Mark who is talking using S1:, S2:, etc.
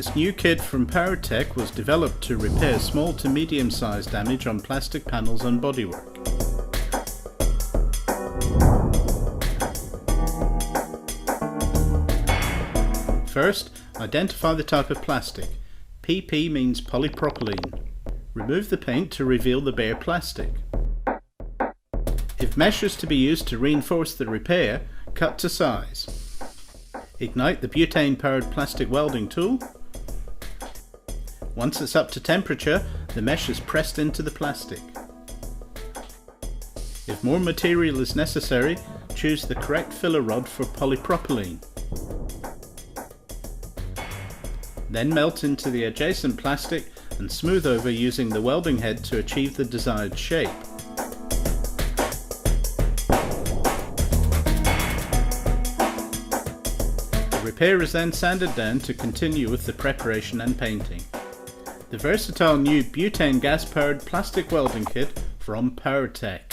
S1: This new kit from TEC was developed to repair small to medium sized damage on plastic panels and bodywork. First, identify the type of plastic. PP means polypropylene. Remove the paint to reveal the bare plastic. If mesh is to be used to reinforce the repair, cut to size. Ignite the butane-powered plastic welding tool. Once it's up to temperature, the mesh is pressed into the plastic. If more material is necessary, choose the correct filler rod for polypropylene. Then melt into the adjacent plastic and smooth over using the welding head to achieve the desired shape. The repair is then sanded down to continue with the preparation and painting. The versatile new butane gas-powered plastic welding kit from TEC.